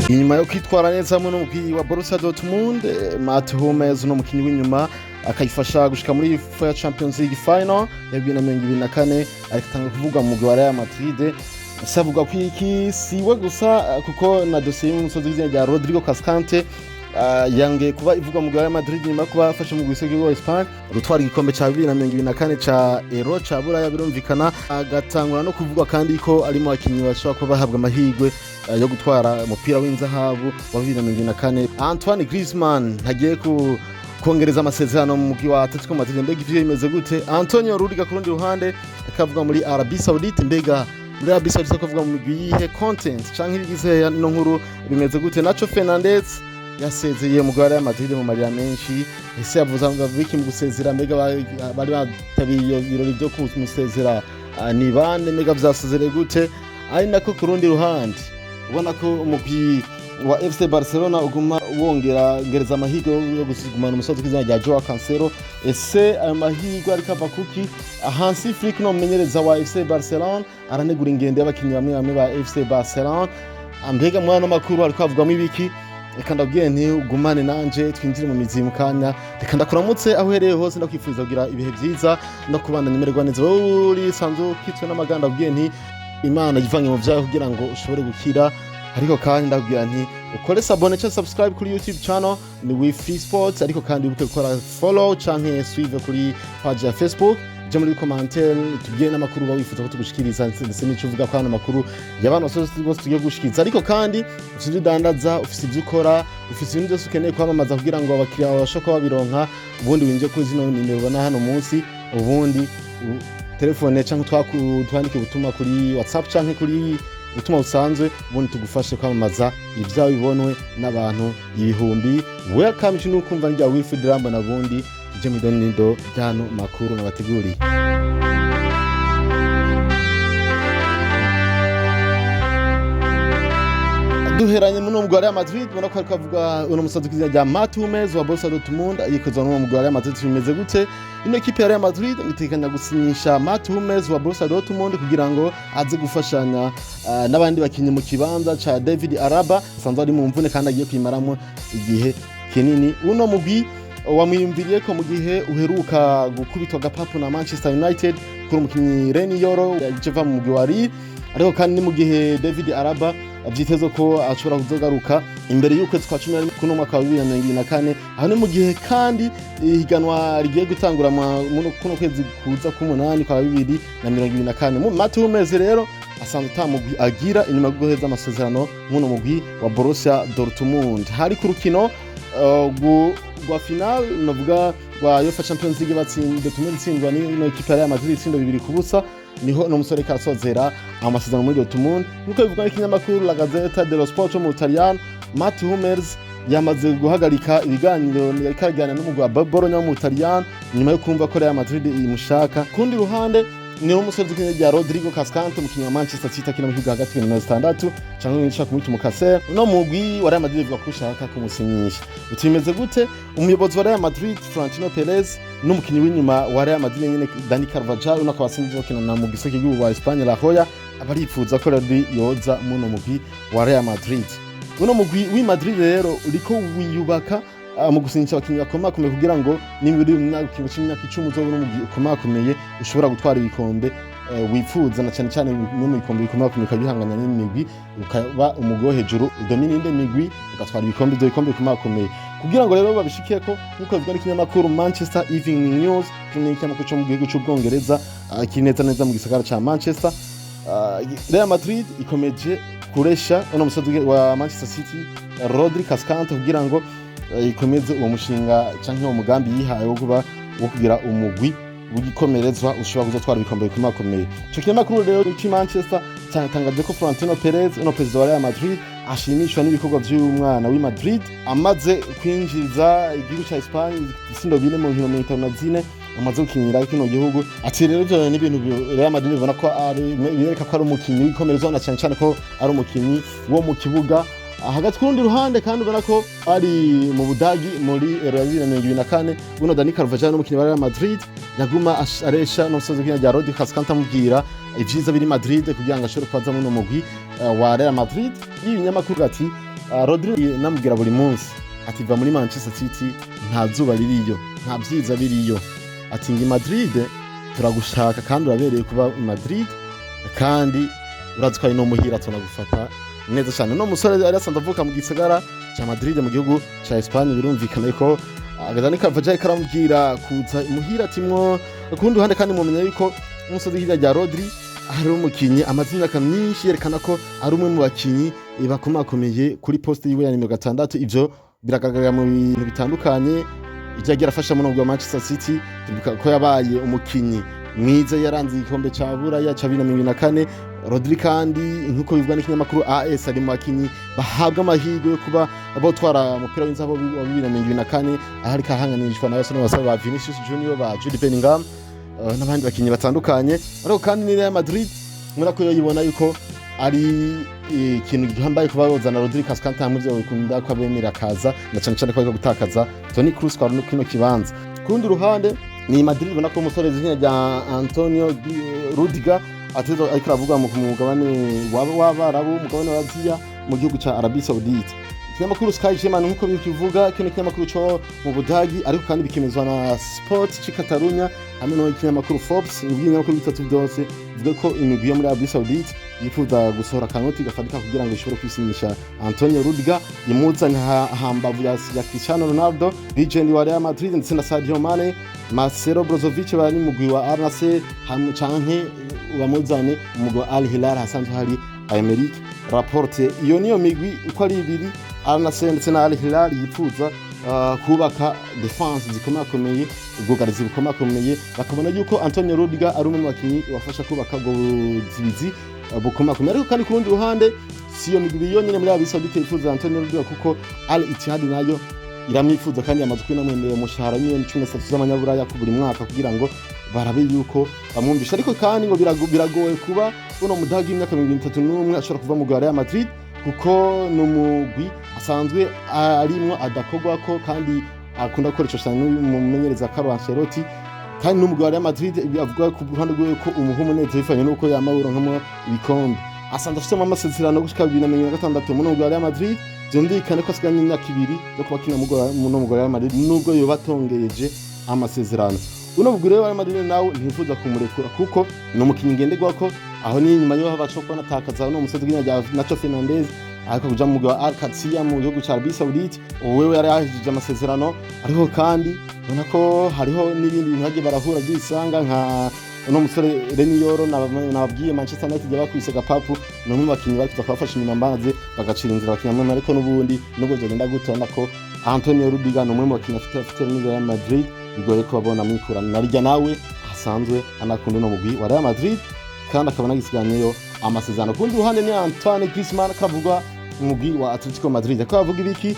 Inyuma yo kwitwara neza mu n'umugwi wa Borussia Dortmund, Hummels no mukinyi w'inyuma akayifasha gushika muri UEFA Champions League final ya 2024 aritanga kuvuga mu mugwi wa Real Madrid. Savuga ko iki siwe gusa kuko na dossier y'umusozi w'izina rya Rodrigo Cascante yange kuba ivuga mu Real Madrid nyuma kuba afashe mu gwisego wa Spain rutwara igikombe ca 2024 ca Euro ca Buraya birumvikana, agatangura no kuvuga kandi ko ari mu bakinyi bashobora kuba bahabwa amahirwe yo gutwara umupira w'inzahabu wa 2024. Antoine Griezmann hagiye kongereza amasezerano mu mugwi wa Atletico Madrid. Mbega ivyo bimeze gute? Antonio Rudiger ku rundi ruhande akavuga muri Arabie Saoudite. Mbega muri Arabie Saoudite akavuga mu mugwi yihe content canke ibigize no nkuru bimeze gute? Nacho yasezeye mu Real Madrid mu marira menshi. Ese yavuza ngo biki mu gusezera? Mbega bari batabiye ibirori byo kumusezera ni bande? Mbega vyasezere gute? Ari nako ku rundi ruhande ubona ko umugwi wa FC Barcelona uguma wongereza amahirwe yo gusigumana umusozi w'izina rya Joao Cancelo. Ese ayo mahirwe ariko ava kuki? Hansi Flick no mumenyereza wa FC Barcelona aranegura ingendo y'abakinyi bamwe ba FC Barcelona. Mbega mwana makuru ariko avugwamo ibiki? Reka ndabwiye nti ugumane nanje twinjire mu mizi mu kanya. Reka ndakuramutse aho uhereye hose ndakwifuriza kugira ibihe byiza no kubana nimererwa neza. Uri sanzo kitwe n'amaganda abwiye nti Imana yivange mu vyawe kugira ngo ushobore gukira. Ariko kandi ndabwira nti ukore sabone cyangwa subscribe kuri YouTube channel ni Wi-Fi Sports, ariko kandi ubuke gukora follow canke suive kuri page ya Facebook. Je muri commentaire tubwiye n'amakuru ba wifuza ko tugushikiriza ndetse n'ico uvuga ko hano makuru y'abantu bose tugiye gushikiriza. Ariko kandi ufite udandaza, ufite ibyo ukora, ufite ibintu byose ukeneye kwamamaza kugira ngo abakiriya babashe kuba bironka, ubundi winje kuri zino nimero bana hano munsi, ubundi telefone cyangwa twandike ubutumwa kuri WhatsApp canke kuri utuma usanzwe, ubundi tugufashe kwamamaza ibyawe bibonwe n'abantu ibihumbi. Welcome to nukumva njya Wi-Fi drama na bundi je midonido byano makuru nabateguri. Duheranye mu mugwi wa Real Madrid ubona ko ariko avuga uno musazi kizina rya Hummels wa Borussia Dortmund yikozwe no mugwi wa Real Madrid. Bimeze gute? Ino equipe ya Real Madrid itekanya gusinyisha Hummels wa Borussia Dortmund kugira ngo aze gufashanya n'abandi bakinyi mu kibanza ca David Alaba sanzwe ari mu mvune kandi agiye kwimaramo igihe kinini. Uno mugwi wamwiyumviriye ko mu gihe uheruka gukubitwa gapapu na Manchester United kuri umukinyi Reniero yajeva mu mugwi wa Lille. Ariko kandi ni mu gihe David Alaba avyiteze ko ashobora kuzogaruka imbere y'ukwezi kwa 10 kuno mwaka wa 2024. Aho ni mu gihe kandi ihiganwa rigiye gutangura mu kuno kwezi kuza ku 8 kwa 2024. Hummels rero asanzwe tamugwi agira inyuma yo guheza amasezerano muno mugwi wa Borussia Dortmund. Hari ku rukino rwa final navuga wa UEFA Champions League batsindwa n'ino equipe ya Real Madrid 2-0 niho no musore kasozera amasezerano muri Dortmund. Nuko bivuga n'ikinyamakuru La Gazzetta dello Sport mu Butaliyano, Hummels yamaze guhagarika ibiganiro yakagana n'umugwi wa Bologna mu Butaliyano nyuma yo kumva ko Real Madrid imushaka. Kundi ruhande ni umusore w'izina rya Rodrigo Cascante umukinyi wa Manchester City akina mu kibuga hagati ya 6 cyangwa nshaka kumwita umukase. No mugwi wa Real Madrid bivuga ko ushaka kumusinyisha. Bitimeze gute? Umuyobozi wa Real Madrid Florentino Perez n'umukinyi w'inyuma wa Real Madrid nyene Dani Carvajal unako basinze kina na mugwi w'igihugu wa Espagne La Joya abarifuza ko radi yoza muno mugwi wa Real Madrid. Uno mugwi wi Madrid rero uriko wiyubaka mu gusinyisha abakinyi bakomakomeye kugira ngo nimuri mu myaka 10 uzobona umugwi ukomakomeye ushobora gutwara ibikombe wifuza na cyane cyane no mu bikombe bikomakomeye kabihanganya n'imigwi ukaba umugwi wo hejuru domine inde migwi ugatwara ibikombe byo bikombe bikomakomeye. Kugira ngo rero babishikire ko nkuko bivuga n'ikinyamakuru Manchester Evening News ni ikinyamakuru cyo mu gihugu cy'Ubwongereza kineza neza mu gisagara ca Manchester. Real Madrid ikomeje kuresha uno musazi wa Manchester City Rodrigo Cascante kugira ngo ikomeze uwo mushinga canke uwo mugambi yihaye wo kugira umugwi ugikomerezwa ushobora kuzotwara ibikombe bikomakomeye. Cyo kinyamakuru rero ci Manchester cyatangaje ko Florentino Perez no president wa Real Madrid ashimishwa n'ibikorwa by'umwana w'i Madrid amaze kwinjiza igihugu cya Espagne isindo bine mu 2024 amaze gukinira kino gihugu. Ati rero byo n'ibintu Real Madrid bibona ko ari yereka ko ari umukinyi wikomerezwa na cyane ko ari umukinyi wo mu kibuga hagati. Kurundi ruhande kandi ubona ko ari mu Budagi muri Euro 2024 buno Dani Carvajal n'umukinyi wa Real Madrid yaguma aresha no sozo rya Rodrigo Cascante amubwira ivyiza biri Madrid kugira ngo ashobore kwaza mu mugwi wa Real Madrid. Y'ibinyamakuru ati Rodrigo namubwira buri munsi ati va muri Manchester City nta zuba ririyo nta byiza biriyo ati ngi Madrid turagushaka kandi urabereye kuba i Madrid kandi urazitwaye no muhira tunagufata neza cyane. No musore yari asanzwe avuka mu gisagara cya Madrid mu gihugu cya Espagne, birumvikana ko agazani kavaje karamubwira kuza muhira timwo kundi ruhande, kandi mumenya yuko umusozi hirya rya Rodri ari umukinyi amazina myinshi yerekana ko ari umwe mu bakinyi bakomakomeye kuri poste yiwe ya nimero 6. Ivyo biragaragara mu bintu bitandukanye ijya afasha mu nubwo Manchester City, tuvuga ko yabaye umukinyi mwiza yaranze igikombe cya Buraya cya 2024. Rodri kandi nkuko bivugwa n'ikinyamakuru AS ari mu bakinyi bahabwa amahirwe yo kuba botwara umupira w'inzabo wa 2024, ahari kahanganishwa na basaba ba Vinicius Junior, ba Jude Bellingham n'abandi bakinyi batandukanye. Ariko kandi ni Real Madrid murako yo yibona yuko ari ikintu gihambaye kuba yozana Rodrigo Cascante hamwe byo bikunda ko abemera kaza na cyane cyane ko gutakaza Toni Kroos kwa kino kibanza. Kundi ruhande ni Madrid ubona ko umusore zina rya Antonio Rudiger atezo ariko avuga mu mugabane w'Abarabu, umugabane wa Aziya mu gihugu cya Arabia Saudite. Ikinyamakuru Sky German nkuko bikivuga kino kinyamakuru cyo mu Budagi, ariko kandi bikemezwa na Sport ci Catalunya hamwe no ikinyamakuru Forbes. Ibinyamakuru bitatu byose bivuga ko imigwi yo muri Arabia Saudite yifuza gusohora akanoti gafatika kugira ngo ishobore kwisinyisha Antonio Rudiger imuzana hambavu ya Cristiano Ronaldo, legend wa Real Madrid ndetse na Sadio Mane, Marcelo Brozovic bari mu mugwi wa Al Nassr hamwe canke bamuzane umugwi wa Al Hilal hasanzwe hari Amerika. Raporte iyo niyo migwi uko ari ibiri, Al Nassr ndetse na Al Hilal yifuza kubaka defense zikomakomeye, ubwugarizi bukomakomeye, bakabona yuko Antonio Rudiger ari umwe mu bakinyi bafasha kubaka go zibizi bukomakomeye. Ariko kandi ku rundi ruhande siyo migwi yonyine muri Arabia Saudite yifuza Antonio Rudiger, kuko Al Ittihad nayo iramwifuza kandi yamaze kwinamwemeye umushahara miliyoni 13 z'amanyaburaya ku buri mwaka kugira ngo barabe yuko bamwumvisha. Ariko kandi ngo biragoye kuba uno mudagi imyaka 31 ashobora kuva mu Real Madrid, kuko n'umugwi asanzwe arimwo adakogwa ko kandi akunda gukoresha cyane n'umumenyereza Carlo Ancelotti. Kandi n'umugwi wa Real Madrid avuga ku ruhande rwe ko umuhumuneze bifanye nuko yamawuro nkamo ibikombe asanzwe afite amasezerano gushika 2026 mu mugwi wa Real Madrid. Byumvikane ko asiganye imyaka 2 yo kubakina mu mugwi wa Real Madrid nubwo yo batongereje amasezerano. Uno mugwi wa Real Madrid nawe ntifuza kumurekura kuko no mukinyi ngenderwa ko aho ni nyuma yo bacho ko natakaza no umusozi w'inyaga Nacho Fernandez ariko kuja mu mugwi wa Al-Qadsiya mu gihugu cya Arabia Saudite. Wewe yari yahije amasezerano, ariko kandi ubona ko hariho n'ibindi bintu hagiye barahura byisanga nka uno musore Reniero nababwiye Manchester United yabakwise gapapu no mu bakinyi bari kubafasha inyuma mbanze bagacira inzira bakinyama. Ariko n'ubundi nubwo genda gutona ko Antonio Rudiger no mu bakinyi afite muri Real Madrid bigoye ko babona mwikura narya nawe asanzwe anakunda no mugwi wa Real Madrid kandi akabona gisiganyeyo amasezerano. Kundi ruhande ni Antoine Griezmann kavugwa umugwi wa Atletico Madrid. Akavuga ibiki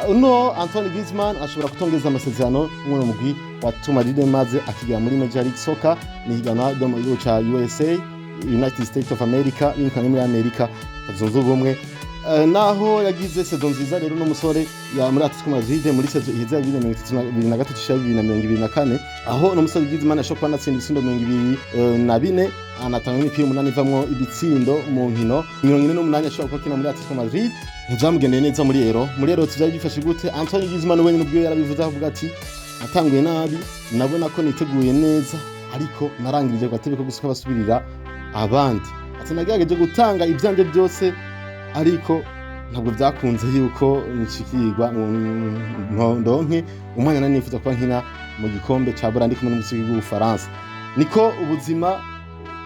no Antoine Griezmann ashobora kutongeza amasezerano mu mugwi wa Madrid maze akigira muri Major League Soccer ni higana ryo mu gihugu cya USA, United States of America, inkanye muri Amerika zunze ubumwe. Naho yagize saison nziza rero no musore ya muri Atletico Madrid muri saison iheze 2023-2024, aho no musore Griezmann ashobora kwatsinda ibitsindo 24 anatanga imipira 8 ivamwo ibitsindo mu nkino 48 ashobora kwakina muri Atletico Madrid. Ntijamugendeye neza muri ero tuzari bifashe gute. Antoine Griezmann wenyine ubwo yarabivuze avuga ati natanguye nabi, nabona ko niteguye neza ariko narangirije gatebe ko gusuka basubirira abandi. Ati nagerageje gutanga ibyanje byose ariko ntabwo byakunze yuko nshikirwa ndonke umwanya nani nifuza kuba nkina mu gikombe cya Buraya kumwe n'umusizi w'Ubufaransa. Niko ubuzima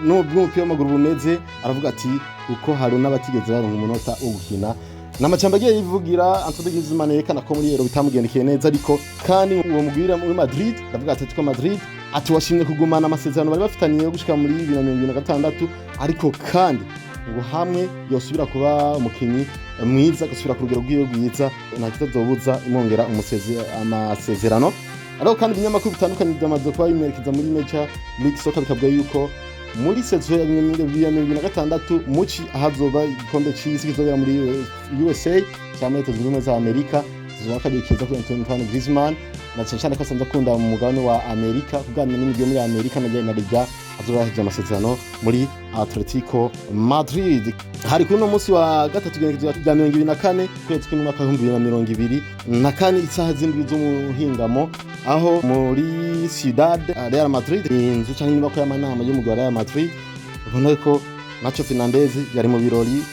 n'ubwo umupira w'amaguru bumeze. Aravuga ati uko hari n'abatigeze baronka umunota wo gukina n'amacamba agiye yivugira. Antoine Griezmann yerekana ko muri ero bitamugendekeye neza, ariko kandi uwo mugwira muri Madrid ndavuga Atletico Madrid ati washimye kugumana amasezerano bari bafitaniye gushika muri 2026, ariko kandi ngo hamwe yosubira kuba umukinyi mwiza gusubira ku rugero rw'iyo rwiza nta kitazobuza imongera amasezerano. Ariko kandi ibinyamakuru bitandukanye byamaze kuba bimerekeza muri Major League Soccer bikavuga yuko muri saison ya 2026 muci ahazoba igikombe cy'isi kizobera muri USA cyangwa Leta Zunze Ubumwe za Amerika zizoba kagiye kiza kuri Antoine Griezmann na cyane ko asanzwe akunda mu mugabane wa Amerika kuganira n'imigwi muri Amerika na Liga azoraheje amasezerano muri Atletico Madrid. Hari kuri no munsi wa gatatu rya 2024 kwezi kw'umwaka wa 2024 isaha z'indwi z'umuhingamo aho muri Ciudad Real Madrid inzu cyangwa inyubako y'amanama y'umugwi wa Real Madrid ubona ko Nacho Fernandez yari mu birori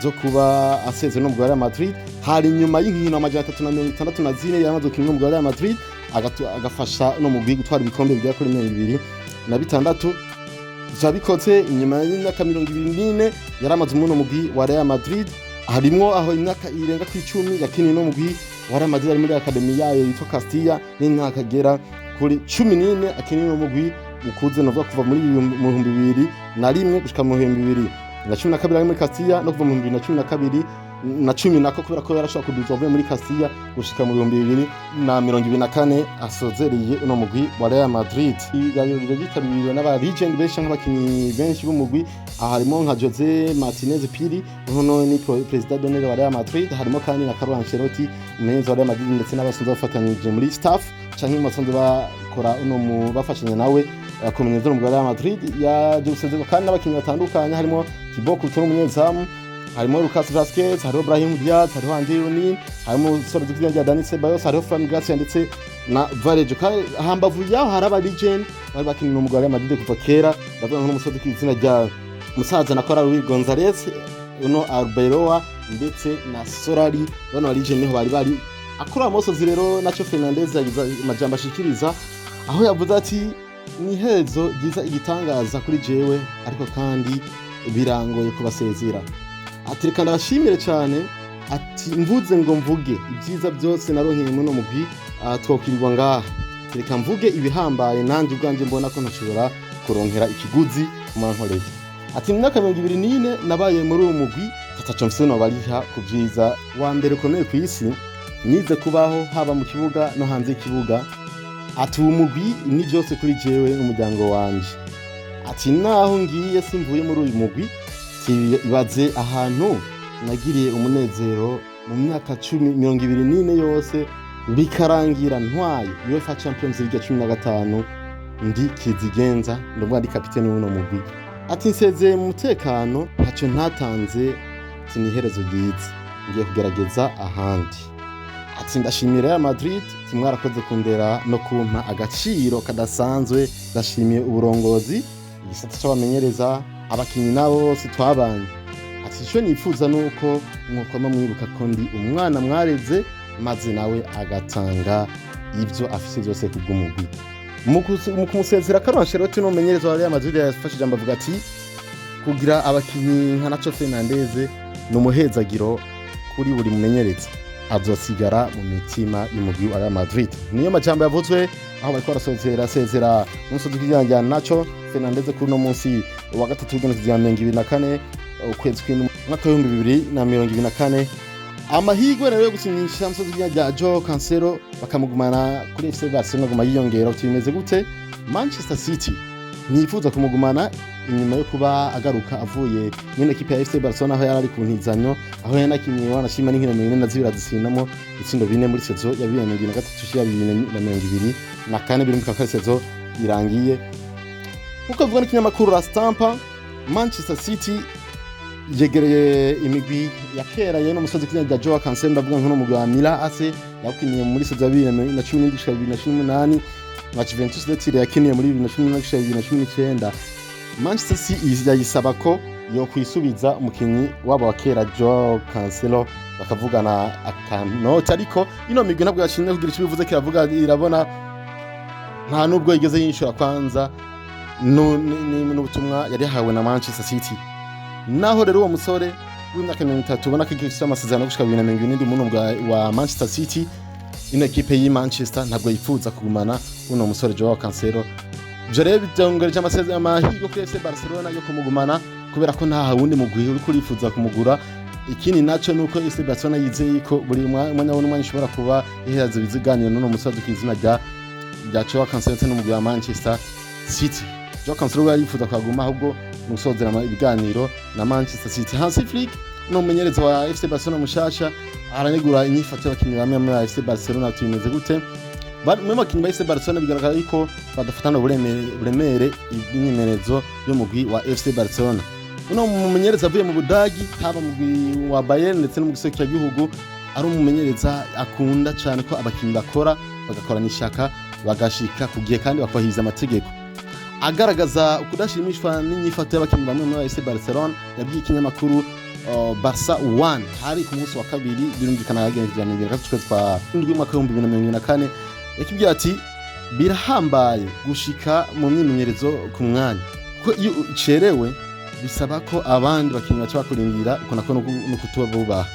byo kuba asezeye no mu Real Madrid. Hari nyuma y'inkino amajana 364 yamaze gukina mu Real Madrid agafasha no mu gutwara ibikombe bya kuri 2026 zabikoze inyuma y'imyaka 24 yaramaze mu mugwi wa Real Madrid. Harimo aho imyaka irenga ku 10 yakiniye no mugwi wa Real Madrid ari muri academy yayo yitwa Castilla n'imyaka agera kuri 14 akiniye no mugwi ukuze no kuva muri 2001 gushika mu 2012 ari muri Castilla no kuva mu 2012 na 10 nako kubera ko yarashaka kuduza avuye muri Castilla gushika mu 2024 asozereye no mugwi wa Real Madrid. Ibiganiro byitabiriwe n'aba legend benshi nk'abakinyi benshi b'umugwi harimo nka Jose Martinez Piri uno ni president d'honneur wa Real Madrid, harimo kandi na Carlo Ancelotti umumenyereza wa Real Madrid ndetse n'abasanzwe bafatanyije muri staff canke basanzwe bakora uno mu bafashanya nawe kumenyereza mu Real Madrid yaje gusezerwa kandi n'abakinyi batandukanye harimo Thibaut Courtois umunyezamu, harimo Lucas Vazquez, harimo Brahim Diaz, harimo Angelini, harimo Rodrigo Cascante, Dani Ceballos, harimo Fran Garcia ndetse na Varejo. Hambavu yaho haraba legend bari bakinira mu Real Madrid kuva kera ndavuga nk'umusozi kw'izina rya musaza na Luis Gonzalez uno Arbeloa ndetse na Solari bano legend niho bari akora amosozi. Rero Nacho Fernandez yagize amajambo ashikiriza aho yavuze ati ni hezo giza igitangaza kuri jewe ariko kandi birangoye kubasezera. Ati reka ndabashimire cyane, ati mvuze ngo mvuge ibyiza byose naronkeye mu no mugwi twokirirwa ngaha, reka mvuge ibihambaye nanje ubwanje mbona ko ntashobora kuronkera ikiguzi mu mankoreye. Ati mu myaka 2024 nabaye muri uwo mugwi tatacho mseno bariha ku byiza wa mbere ukomeye ku isi nize kubaho haba mu kibuga no hanze y'ikibuga. Ati umugwi ni byose kuri jewe n'umuryango wanje. Ati naho ngiye simvuye muri uyu mugwi ibaze ahantu nagiriye umunezero mu myaka 24 yose bikarangira ntwaye UEFA Champions League 15 ndi kizigenza ndumva ndi kapiteni w'uno mugwi. Ati nsezeye mu mutekano ntacyo ntatanze siniherezo ryiza ngiye kugerageza ahandi. Ati ndashimira Real Madrid kimwarakoze kundera no kumpa agaciro kadasanzwe, ndashimiye uburongozi igisata cy'abamenyereza abakinyi nabo bose twabanye. Ati cyo nifuza nuko mwokoma mwibuka ko ndi umwana mwareze maze nawe agatanga ibyo afise byose kubw'umugwi. Mu kumusezera Carlo Ancelotti no menyereza wa Real Madrid yafashije ambavuga ati kugira abakinyi nka Nacho Fernandez no muhezagiro kuri buri mumenyereza azosigara mu mitima y'umugwi wa Real Madrid. Niyo majambo yavuzwe aho bariko barasezera n'umusozi w'ijyanja Nacho Fernandez kuri no munsi wa gatatu w'igihumbi 2024 ukwezi kw'umwaka wa 2024. Amahirwe rero yo gusinyisha umusozi w'ijyanja Joao Cancelo bakamugumana kuri FC Barcelona guma yiyongera. Bimeze gute? Manchester City nifuza kumugumana inyuma yo kuba agaruka avuye nyine equipe ya FC Barcelona aho yarari ku ntizanyo aho yanakiniye wanashima n'inkino 42 zisinamo itsindo 4 muri saison ya 2023 na kane biri mu saison irangiye. Uko avuga n'ikinyamakuru La Stampa, Manchester City yegereye imigwi ya kera ye no musozi kizanja Joao Cancelo ndavuga nko mu gwa Milan AC yakiniye muri saison ya 2017 na Juventus ndetse yakiniye muri 2018. Manchester City yayisaba ko yo kwisubiza umukinyi wabo wa kera Joao Cancelo bakavugana akanoti, ariko ino migwi nabwo yashinze kugira icyo bivuze kiravuga irabona nta nubwo igeze yinshura kwanza n'ubutumwa yari hawe na Manchester City. Naho rero uwo musore w'imyaka 30 ubona ko igifite amasezerano gushika 2024 mu wa Manchester City, ino equipe yi Manchester ntabwo yifuza kugumana uno musore Joao Cancelo. Jere bitongereje amasezerano amahigo kuri FC Barcelona yo kumugumana kubera ko nta wundi mugwi uri kurifuza kumugura. Ikindi naco nuko FC Barcelona yizeye ko buri mwanya w'umwanya ishobora kuba iherezo biziganira n'uno musore kw'izina rya Joao Cancelo n'umugwi wa Manchester City. Joao Cancelo yarifuza kwaguma ahubwo musozera ibiganiro na Manchester City. Hansi Flick no menyereza wa FC Barcelona mushasha aranegura inyifato y'abakinyi bamwe muri FC Barcelona. Bimeze gute? Bamwe mu bakinyi ba FC Barcelona bigaragara yuko badafatana uburemere imyimenyerezo y'umugwi wa FC Barcelona. Uno mumenyereza avuye mu Budagi haba mu mugwi wa Bayern ndetse no mu giseke cy'igihugu ari umumenyereza akunda cyane ko abakinyi bakora bagakorana ishaka bagashika kugiye kandi bakwahiza amategeko. Agaragaza ukudashimishwa n'inyifato y'abakinyi bamwe muri FC Barcelona yabwiye ikinyamakuru Barça 1 hari ku munsi wa kabiri birumvikana yagenjeje mu kwezi kwa 2024 yakibwira ati birahambaye gushika mu myimenyerezo ku mwanya ko iyo ucerewe bisaba ko abandi bakinyi baca bakurindira uko nako no kutubabubaha.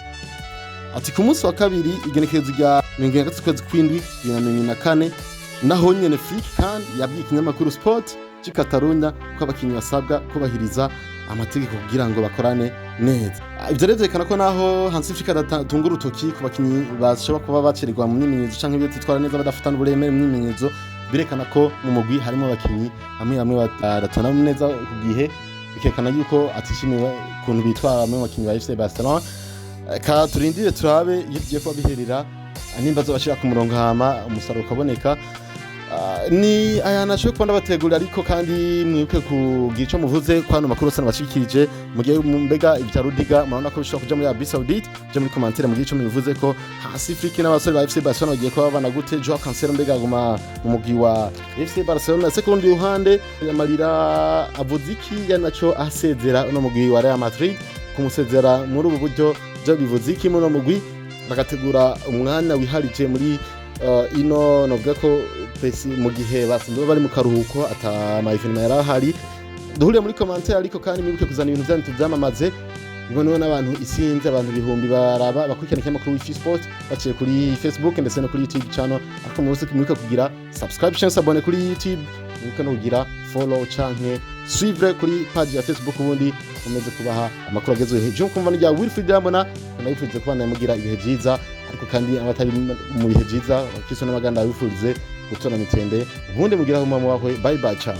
Ati ku munsi wa kabiri igenekerezo rya 2024 naho nyene Flick kandi yabwiye ikinyamakuru Sport ci Catalonia ko abakinyi basabwa kubahiriza amategeko kugira ngo bakorane neza. Ivyo revekana ko naho Hansi Flick adatunga urutoki ku bakinyi bashobora kuba bacererwa mu myimenyerezo canke ibyo twitwara neza badafatana uburemere mu myimenyerezo, birekana ko mu mugwi harimo abakinyi hamwe badatona neza ku gihe, bikekana yuko atishimiwe kuntu bitwara mu bakinyi ba FC Barcelona. Ka turindire turabe iyo bigiye kuba biherera nimba zobashira ku murongo hama umusaruro ukaboneka. Ni aya Nacho kwanda bategura ariko kandi mwibuke ku gico muvuze kwano makuru sana bashikije mugiye mbega ibya Rudiger murabona ko bishobora kuja muri Arabie Saoudite. Je muri commentaire mu gico muvuze ko Hansi Flick n'abasore ba FC Barcelona bagiye kuba bana gute Joao Cancelo mbega guma mu mugwi wa FC Barcelona. Sekondi ruhande amarira avuziki ya Nacho asezera no mugwi wa Real Madrid kumusezera muri ubu buryo byo bivuziki mu mugwi bagategura umwana wiharije muri ino novuga ko pesi mu gihe basinze bari mu karuhuko ata mayifina yarahari. Duhuriye muri commentaire ariko kandi mwibuke kuzana ibintu byanyu tubyamamaze ngo n'abantu isinze abantu bihumbi baraba bakurikirana ikinyamakuru Ivyo Sport baciye kuri Facebook ndetse no kuri YouTube channel. Ariko mwibuke kugira subscribe channel abone kuri YouTube, mwibuke no kugira follow canke suivre kuri page ya Facebook ubundi umeze kubaha amakuru agezweho. Je kumva n'ijya Wilfried Yambona nayifurize kubana mugira ibihe byiza, ariko kandi abatari mu bihe byiza kiso n'amaganda yifurize gutora mitende ubundi mugira aho mama wawe. Bye bye, ciao.